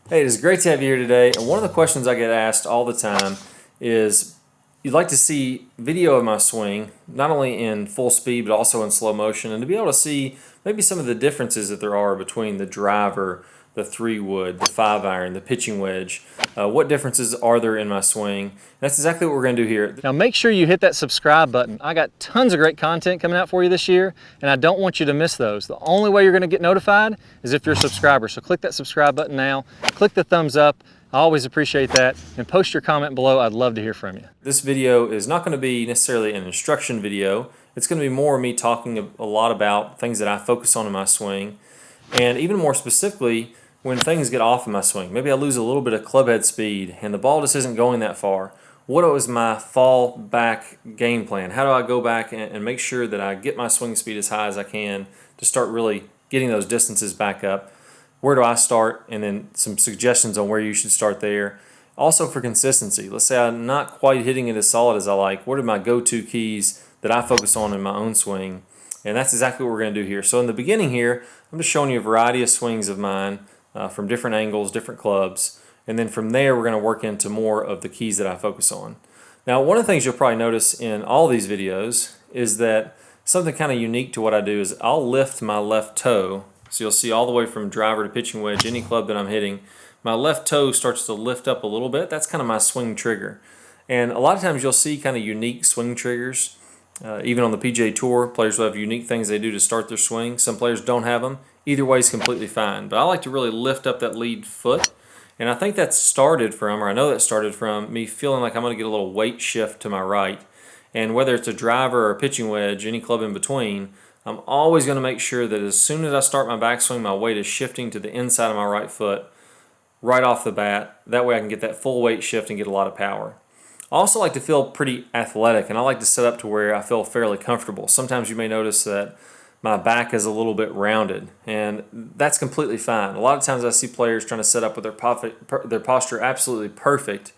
Hey, it is great to have you here today. And one of the questions I get asked all the time is you'd like to see video of my swing, not only in full speed, but also in slow motion, and to be able to see maybe some of the differences that there are between the driver, the 3-wood, the 5-iron, the pitching wedge. What differences are there in my swing? That's exactly what we're going to do here. Now make sure you hit that subscribe button. I got tons of great content coming out for you this year, and I don't want you to miss those. The only way you're going to get notified is if you're a subscriber. So click that subscribe button now, click the thumbs up. I always appreciate that, and post your comment below. I'd love to hear from you. This video is not going to be necessarily an instruction video. It's going to be more me talking a lot about things that I focus on in my swing, and even more specifically, when things get off in my swing. Maybe I lose a little bit of club head speed and the ball just isn't going that far. What is my fall back game plan? How do I go back and make sure that I get my swing speed as high as I can to start really getting those distances back up? Where do I start? And then some suggestions on where you should start there. Also for consistency, let's say I'm not quite hitting it as solid as I like. What are my go-to keys that I focus on in my own swing? And that's exactly what we're going to do here. So in the beginning here, I'm just showing you a variety of swings of mine from different angles, different clubs. And then from there, we're going to work into more of the keys that I focus on. Now, one of the things you'll probably notice in all these videos is that something kind of unique to what I do is I'll lift my left toe. So you'll see all the way from driver to pitching wedge, any club that I'm hitting, my left toe starts to lift up a little bit. That's kind of my swing trigger. And a lot of times you'll see kind of unique swing triggers. Even on the PGA Tour, players will have unique things they do to start their swing. Some players don't have them. Either way is completely fine. But I like to really lift up that lead foot. And I think that started from, or I know that started from, me feeling like I'm going to get a little weight shift to my right. And whether it's a driver or a pitching wedge, any club in between, I'm always going to make sure that as soon as I start my backswing, my weight is shifting to the inside of my right foot right off the bat. That way I can get that full weight shift and get a lot of power. I also like to feel pretty athletic, and I like to set up to where I feel fairly comfortable. Sometimes you may notice that my back is a little bit rounded, and that's completely fine. A lot of times I see players trying to set up with their posture absolutely perfect,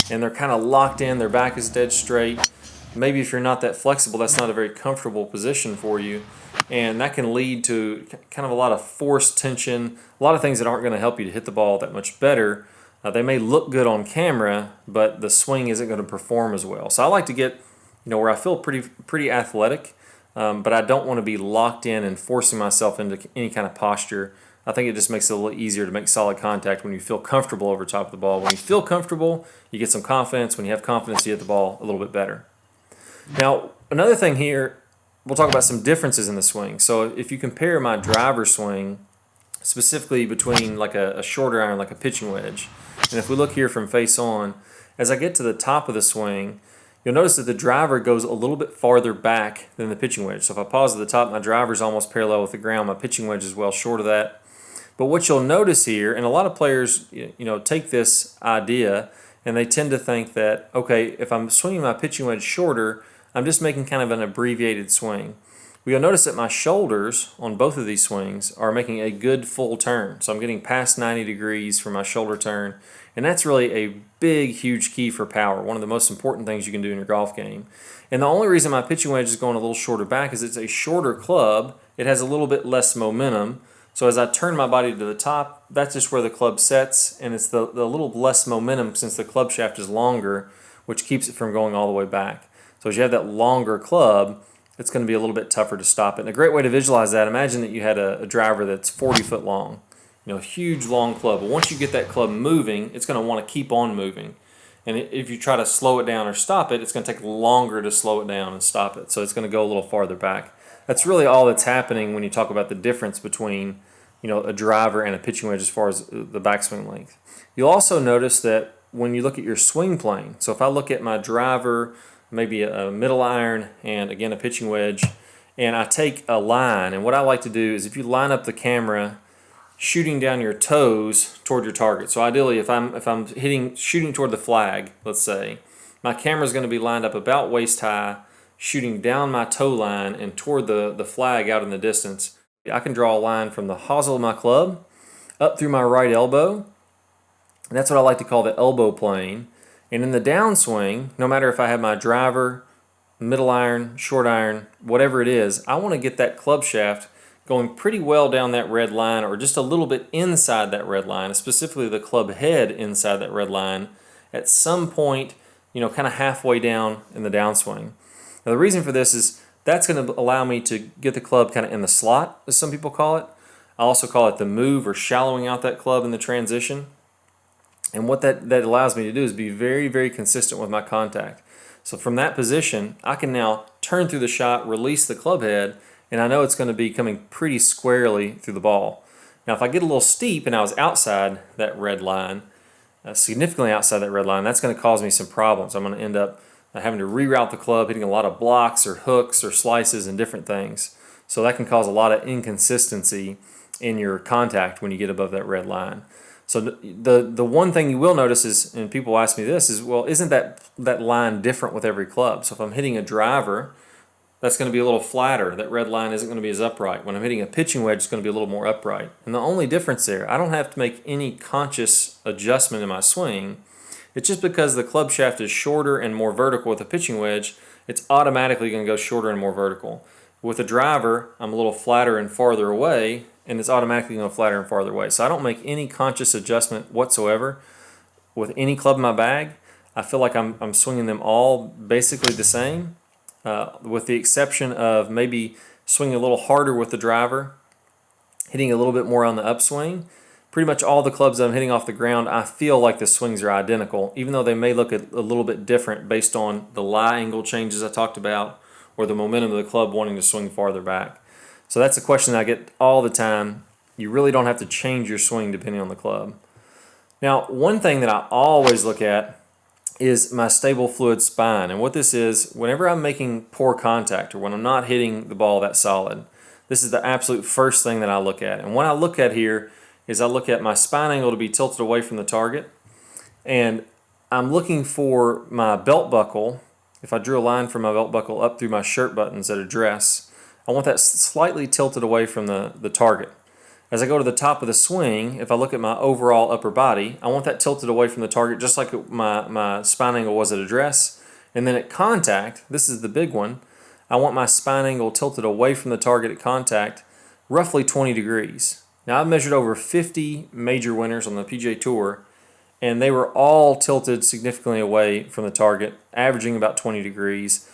and they're kind of locked in, their back is dead straight. Maybe if you're not that flexible, that's not a very comfortable position for you, and that can lead to kind of a lot of forced tension, a lot of things that aren't going to help you to hit the ball that much better. They may look good on camera, but the swing isn't going to perform as well. So I like to get, where I feel pretty athletic, but I don't want to be locked in and forcing myself into any kind of posture. I think it just makes it a little easier to make solid contact when you feel comfortable over top of the ball. When you feel comfortable, you get some confidence. When you have confidence, you hit the ball a little bit better. Now, another thing here, we'll talk about some differences in the swing. So if you compare my driver swing, specifically between like a shorter iron, like a pitching wedge, and if we look here from face on, as I get to the top of the swing, you'll notice that the driver goes a little bit farther back than the pitching wedge. So if I pause at the top, my driver is almost parallel with the ground. My pitching wedge is well short of that. But what you'll notice here, and a lot of players, take this idea and they tend to think that, okay, if I'm swinging my pitching wedge shorter, I'm just making kind of an abbreviated swing. Well, you'll notice that my shoulders on both of these swings are making a good full turn. So I'm getting past 90 degrees for my shoulder turn. And that's really a big, huge key for power. One of the most important things you can do in your golf game. And the only reason my pitching wedge is going a little shorter back is it's a shorter club. It has a little bit less momentum. So as I turn my body to the top, that's just where the club sets. And it's the little less momentum since the club shaft is longer, which keeps it from going all the way back. So as you have that longer club, it's going to be a little bit tougher to stop it. And a great way to visualize that, imagine that you had a driver that's 40 foot long, huge long club. But once you get that club moving, it's going to want to keep on moving. And if you try to slow it down or stop it, it's going to take longer to slow it down and stop it. So it's going to go a little farther back. That's really all that's happening when you talk about the difference between, a driver and a pitching wedge as far as the backswing length. You'll also notice that when you look at your swing plane, so if I look at my driver, maybe a middle iron, and again a pitching wedge, and I take a line, and what I like to do is if you line up the camera shooting down your toes toward your target. So ideally if I'm shooting toward the flag, let's say, my camera is going to be lined up about waist high, shooting down my toe line and toward the flag out in the distance. I can draw a line from the hosel of my club up through my right elbow. And that's what I like to call the elbow plane. And in the downswing, no matter if I have my driver, middle iron, short iron, whatever it is, I want to get that club shaft going pretty well down that red line or just a little bit inside that red line, specifically the club head inside that red line, at some point, kind of halfway down in the downswing. Now the reason for this is that's going to allow me to get the club kind of in the slot, as some people call it. I also call it the move, or shallowing out that club in the transition. And what that allows me to do is be very, very consistent with my contact. So from that position, I can now turn through the shot, release the club head, and I know it's going to be coming pretty squarely through the ball. Now if I get a little steep and I was outside that red line, significantly outside that red line, that's going to cause me some problems. I'm going to end up having to reroute the club, hitting a lot of blocks or hooks or slices and different things. So that can cause a lot of inconsistency in your contact when you get above that red line. So the one thing you will notice is, and people ask me this, is, well, isn't that line different with every club? So if I'm hitting a driver, that's going to be a little flatter. That red line isn't going to be as upright. When I'm hitting a pitching wedge, it's going to be a little more upright. And the only difference there, I don't have to make any conscious adjustment in my swing. It's just because the club shaft is shorter and more vertical with a pitching wedge, it's automatically going to go shorter and more vertical. With a driver, I'm a little flatter and farther away, and it's automatically going to flatter and farther away. So I don't make any conscious adjustment whatsoever with any club in my bag. I feel like I'm swinging them all basically the same, with the exception of maybe swinging a little harder with the driver, hitting a little bit more on the upswing. Pretty much all the clubs that I'm hitting off the ground, I feel like the swings are identical, even though they may look a little bit different based on the lie angle changes I talked about or the momentum of the club wanting to swing farther back. So that's a question that I get all the time. You really don't have to change your swing depending on the club. Now, one thing that I always look at is my stable fluid spine. And what this is, whenever I'm making poor contact or when I'm not hitting the ball that solid, this is the absolute first thing that I look at. And what I look at here is I look at my spine angle to be tilted away from the target. And I'm looking for my belt buckle. If I drew a line from my belt buckle up through my shirt buttons at a dress, I want that slightly tilted away from the target. As I go to the top of the swing, if I look at my overall upper body, I want that tilted away from the target just like my spine angle was at a dress. And then at contact, this is the big one, I want my spine angle tilted away from the target at contact roughly 20 degrees. Now I've measured over 50 major winners on the PGA Tour, and they were all tilted significantly away from the target, averaging about 20 degrees.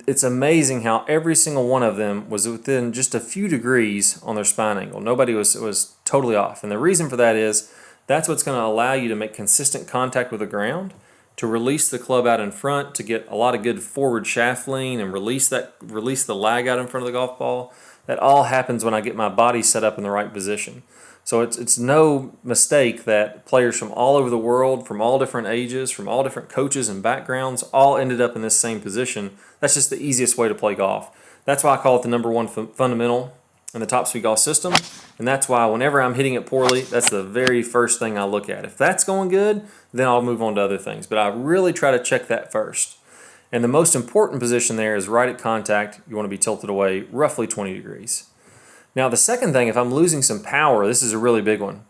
It's amazing how every single one of them was within just a few degrees on their spine angle. Nobody was totally off. And the reason for that is that's what's going to allow you to make consistent contact with the ground, to release the club out in front, to get a lot of good forward shaft lean and release the lag out in front of the golf ball. That all happens when I get my body set up in the right position. So it's no mistake that players from all over the world, from all different ages, from all different coaches and backgrounds, all ended up in this same position. That's just the easiest way to play golf. That's why I call it the number one fundamental in the top speed golf system. And that's why whenever I'm hitting it poorly, that's the very first thing I look at. If that's going good, then I'll move on to other things. But I really try to check that first. And the most important position there is right at contact. You want to be tilted away roughly 20 degrees. Now the second thing, if I'm losing some power, this is a really big one.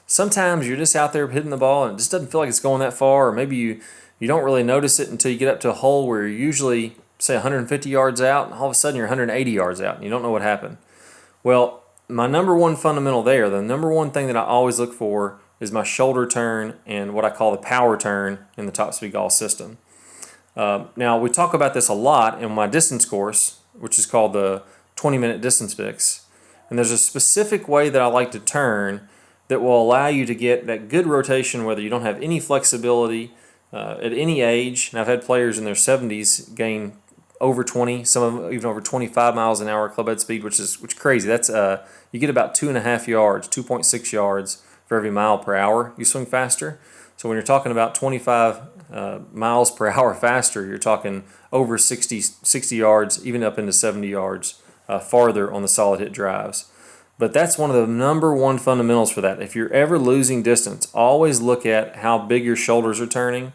Sometimes you're just out there hitting the ball and it just doesn't feel like it's going that far, or maybe you don't really notice it until you get up to a hole where you're usually, say, 150 yards out, and all of a sudden you're 180 yards out and you don't know what happened. Well, my number one fundamental there, the number one thing that I always look for is my shoulder turn and what I call the power turn in the top speed golf system. Now, we talk about this a lot in my distance course, which is called the 20-minute distance fix. And there's a specific way that I like to turn that will allow you to get that good rotation whether you don't have any flexibility at any age. And I've had players in their 70s gain over 20, some of them even over 25 miles an hour club head speed, which is crazy. That's you get about 2.5 yards, 2.6 yards for every mile per hour you swing faster. So when you're talking about 25 miles per hour faster, you're talking over 60 yards, even up into 70 yards farther on the solid hit drives. But that's one of the number one fundamentals for that. If you're ever losing distance, always look at how big your shoulders are turning,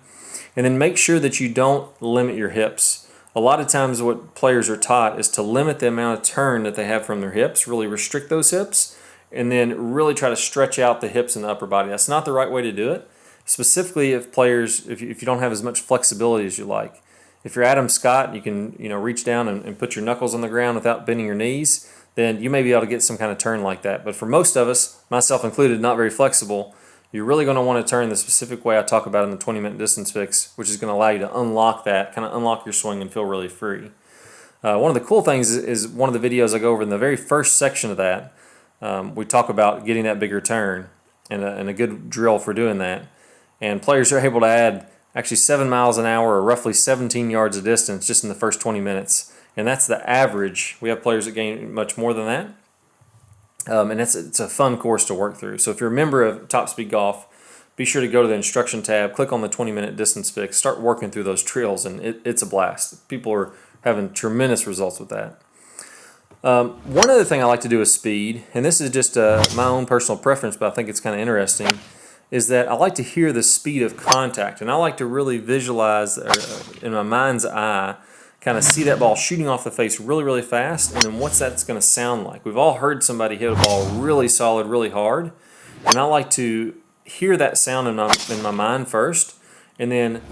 and then make sure that you don't limit your hips. A lot of times what players are taught is to limit the amount of turn that they have from their hips, really restrict those hips, and then really try to stretch out the hips and the upper body. That's not the right way to do it, specifically if you don't have as much flexibility as you like. If you're Adam Scott, you can reach down and put your knuckles on the ground without bending your knees. then you may be able to get some kind of turn like that. But for most of us, myself included, not very flexible, you're really going to want to turn the specific way I talk about in the 20-minute distance fix, which is going to allow you to unlock that, kind of unlock your swing and feel really free. One of the cool things is one of the videos I go over in the very first section of that. We talk about getting that bigger turn and a good drill for doing that. And players are able to add actually 7 miles an hour or roughly 17 yards of distance just in the first 20 minutes. And that's the average. We have players that gain much more than that. And it's a fun course to work through. So if you're a member of Top Speed Golf, be sure to go to the instruction tab, click on the 20-minute distance fix, start working through those trails, and it's a blast. People are having tremendous results with that. One other thing I like to do is speed, and this is just my own personal preference, but I think it's kind of interesting, is that I like to hear the speed of contact, and I like to really visualize in my mind's eye, kind of see that ball shooting off the face really, really fast, and then what's that's going to sound like. We've all heard somebody hit a ball really solid, really hard, and I like to hear that sound in my mind first, and then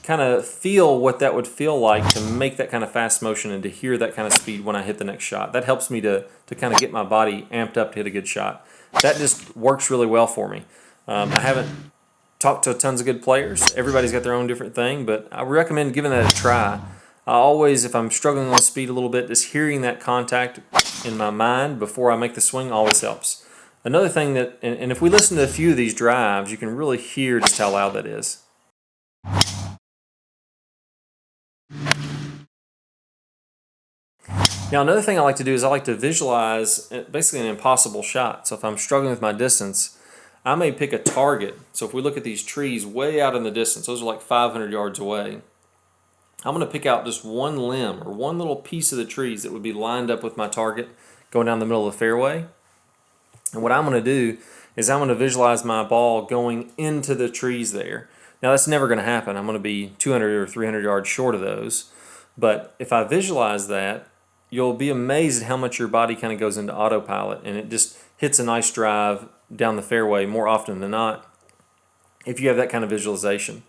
kind of feel what that would feel like to make that kind of fast motion and to hear that kind of speed when I hit the next shot. That helps me to kind of get my body amped up to hit a good shot. That just works really well for me. I haven't talked to tons of good players. Everybody's got their own different thing, but I recommend giving that a try. I always, if I'm struggling with speed a little bit, just hearing that contact in my mind before I make the swing always helps. Another thing that, and if we listen to a few of these drives, you can really hear just how loud that is. Now, another thing I like to do is I like to visualize basically an impossible shot. So if I'm struggling with my distance, I may pick a target. So if we look at these trees way out in the distance, those are like 500 yards away. I'm going to pick out just one limb or one little piece of the trees that would be lined up with my target going down the middle of the fairway. And what I'm going to do is I'm going to visualize my ball going into the trees there. Now, that's never going to happen. I'm going to be 200 or 300 yards short of those. But if I visualize that, you'll be amazed at how much your body kind of goes into autopilot, and it just hits a nice drive down the fairway more often than not if you have that kind of visualization.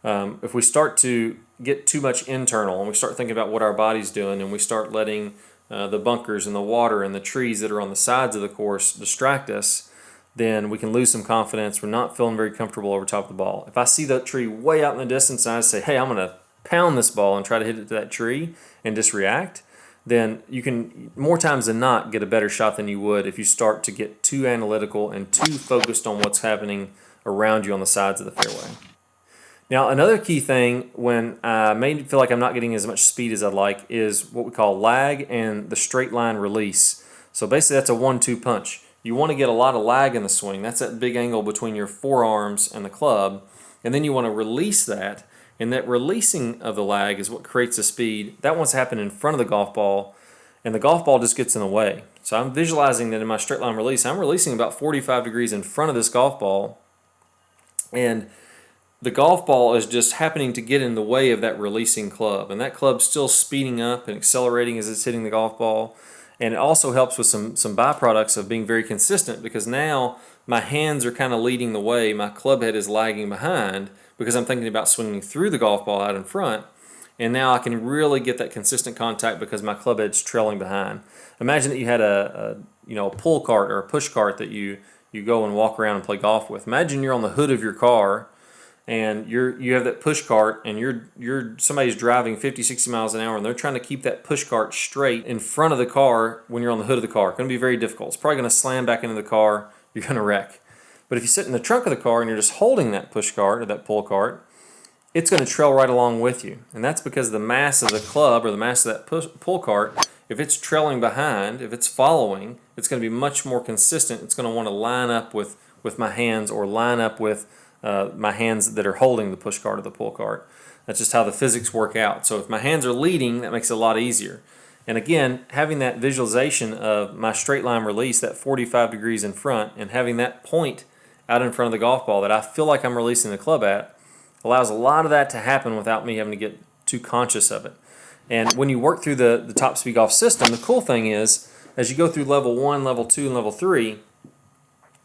If we start to get too much internal and we start thinking about what our body's doing and we start letting the bunkers and the water and the trees that are on the sides of the course distract us, then we can lose some confidence. We're not feeling very comfortable over top of the ball. If I see that tree way out in the distance and I say, hey, I'm going to pound this ball and try to hit it to that tree and just react, then you can, more times than not, get a better shot than you would if you start to get too analytical and too focused on what's happening around you on the sides of the fairway. Now, another key thing when I may feel like I'm not getting as much speed as I'd like is what we call lag and the straight line release. So basically that's a 1-2 punch. You want to get a lot of lag in the swing. That's that big angle between your forearms and the club. And then you want to release that. And that releasing of the lag is what creates the speed. That wants to happen in front of the golf ball, and the golf ball just gets in the way. So I'm visualizing that in my straight line release, I'm releasing about 45 degrees in front of this golf ball, and the golf ball is just happening to get in the way of that releasing club. And that club's still speeding up and accelerating as it's hitting the golf ball. And it also helps with some byproducts of being very consistent, because now my hands are kind of leading the way. My club head is lagging behind because I'm thinking about swinging through the golf ball out in front. And now I can really get that consistent contact because my club head's trailing behind. Imagine that you had a pull cart or a push cart that you go and walk around and play golf with. Imagine you're on the hood of your car and you have that push cart, and somebody's driving 50, 60 miles an hour, and they're trying to keep that push cart straight in front of the car when you're on the hood of the car. It's going to be very difficult. It's probably going to slam back into the car. You're going to wreck. But if you sit in the trunk of the car and you're just holding that push cart or that pull cart, it's going to trail right along with you. And that's because the mass of the club or the mass of that pull cart, if it's trailing behind, if it's following, it's going to be much more consistent. It's going to want to line up with my hands, or line up with my hands that are holding the push cart or the pull cart. That's just how the physics work out. So if my hands are leading, that makes it a lot easier. And again, having that visualization of my straight line release, that 45 degrees in front, and having that point out in front of the golf ball that I feel like I'm releasing the club at, allows a lot of that to happen without me having to get too conscious of it. And when you work through the Top Speed Golf system, the cool thing is, as you go through level 1, level 2, and level 3,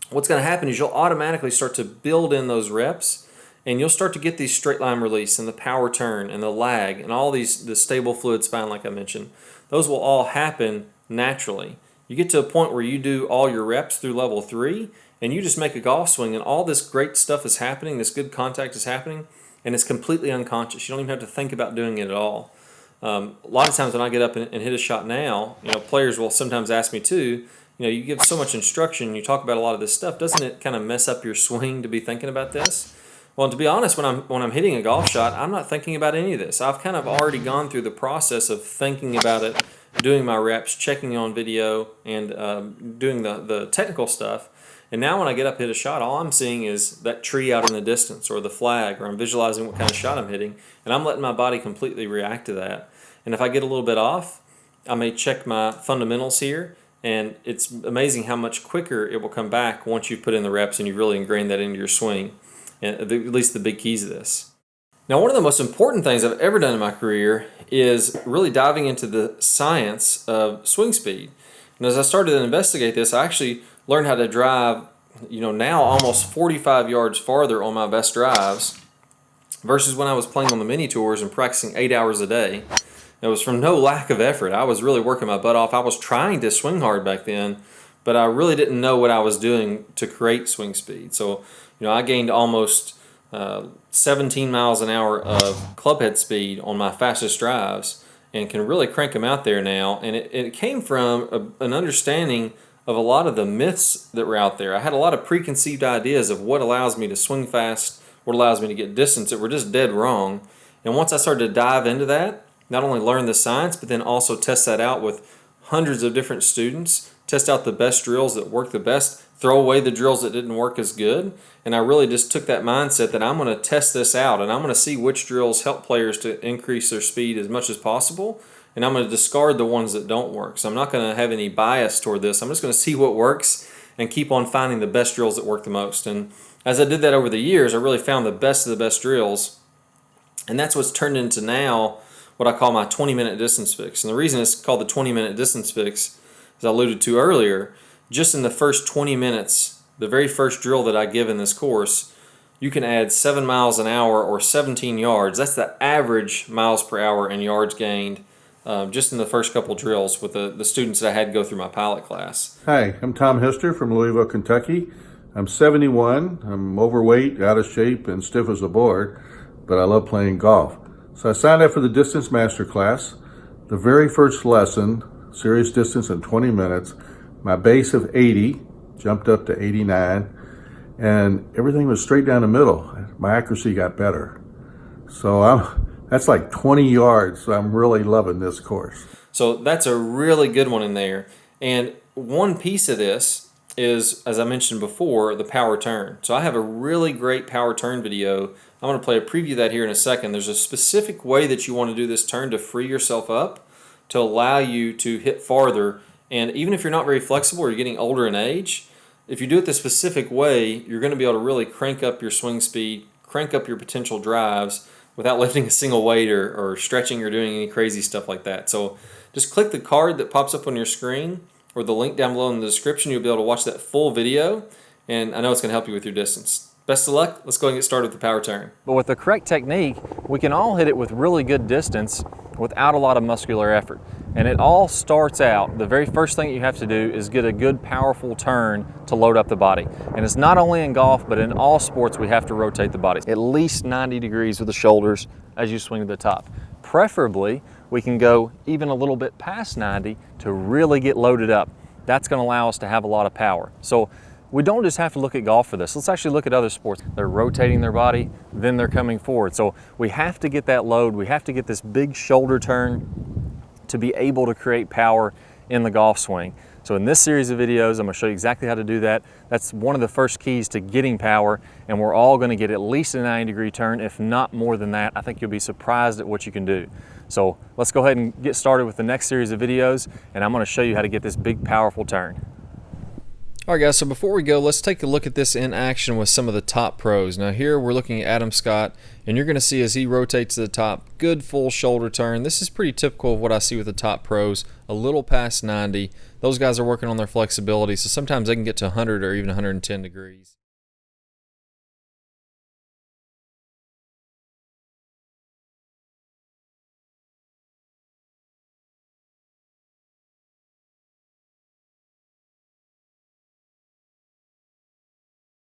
what's going to happen is you'll automatically start to build in those reps, and you'll start to get these straight line release and the power turn and the lag and all the stable fluid spine like I mentioned. Those will all happen naturally. You get to a point where you do all your reps through level 3 and you just make a golf swing and all this great stuff is happening, this good contact is happening, and it's completely unconscious. You don't even have to think about doing it at all. A lot of times when I get up and hit a shot now, players will sometimes ask me too, you give so much instruction, you talk about a lot of this stuff, doesn't it kind of mess up your swing to be thinking about this? Well, to be honest, when I'm hitting a golf shot, I'm not thinking about any of this. I've kind of already gone through the process of thinking about it, doing my reps, checking on video, and doing the technical stuff. And now when I get up hit a shot, all I'm seeing is that tree out in the distance or the flag, or I'm visualizing what kind of shot I'm hitting, and I'm letting my body completely react to that. And if I get a little bit off, I may check my fundamentals here, and it's amazing how much quicker it will come back once you've put in the reps and you've really ingrained that into your swing, and at least the big keys of this. Now, one of the most important things I've ever done in my career is really diving into the science of swing speed. And as I started to investigate this, I actually learned how to drive, now almost 45 yards farther on my best drives versus when I was playing on the mini tours and practicing 8 hours a day. It was from no lack of effort. I was really working my butt off. I was trying to swing hard back then, but I really didn't know what I was doing to create swing speed. So, I gained almost 17 miles an hour of clubhead speed on my fastest drives and can really crank them out there now. And it came from an understanding of a lot of the myths that were out there. I had a lot of preconceived ideas of what allows me to swing fast, what allows me to get distance that were just dead wrong. And once I started to dive into that, not only learn the science, but then also test that out with hundreds of different students, test out the best drills that work the best, throw away the drills that didn't work as good. And I really just took that mindset that I'm going to test this out and I'm going to see which drills help players to increase their speed as much as possible. And I'm going to discard the ones that don't work. So I'm not going to have any bias toward this. I'm just going to see what works and keep on finding the best drills that work the most. And as I did that over the years, I really found the best of the best drills. And that's what's turned into now what I call my 20-minute distance fix. And the reason it's called the 20-minute distance fix, as I alluded to earlier, just in the first 20 minutes, the very first drill that I give in this course, you can add 7 miles an hour or 17 yards. That's the average miles per hour and yards gained just in the first couple drills with the students that I had go through my pilot class. Hi, I'm Tom Hester from Louisville, Kentucky. I'm 71. I'm overweight, out of shape, and stiff as a board, but I love playing golf. So I signed up for the Distance Master class. The very first lesson, serious distance in 20 minutes, my base of 80 jumped up to 89, and everything was straight down the middle. My accuracy got better. So that's like 20 yards. So I'm really loving this course. So that's a really good one in there. And one piece of this is, as I mentioned before, the power turn. So I have a really great power turn video. I'm going to play a preview of that here in a second. There's a specific way that you want to do this turn to free yourself up, to allow you to hit farther. And even if you're not very flexible or you're getting older in age, if you do it the specific way, you're going to be able to really crank up your swing speed, crank up your potential drives without lifting a single weight or stretching or doing any crazy stuff like that. So just click the card that pops up on your screen or the link down below in the description. You'll be able to watch that full video, and I know it's going to help you with your distance. Best of luck. Let's go and get started with the power turn. But with the correct technique, we can all hit it with really good distance without a lot of muscular effort. And it all starts out, the very first thing you have to do is get a good powerful turn to load up the body. And it's not only in golf, but in all sports we have to rotate the body at least 90 degrees with the shoulders as you swing to the top. Preferably, we can go even a little bit past 90 to really get loaded up. That's going to allow us to have a lot of power. So we don't just have to look at golf for this. Let's actually look at other sports. They're rotating their body, then they're coming forward. So we have to get that load. We have to get this big shoulder turn to be able to create power in the golf swing. So in this series of videos, I'm going to show you exactly how to do that. That's one of the first keys to getting power, and we're all going to get at least a 90-degree turn, if not more than that. I think you'll be surprised at what you can do. So let's go ahead and get started with the next series of videos, and I'm going to show you how to get this big, powerful turn. All right, guys, so before we go, let's take a look at this in action with some of the top pros. Now here we're looking at Adam Scott, and you're going to see as he rotates to the top, good full shoulder turn. This is pretty typical of what I see with the top pros, a little past 90. Those guys are working on their flexibility, so sometimes they can get to 100 or even 110 degrees.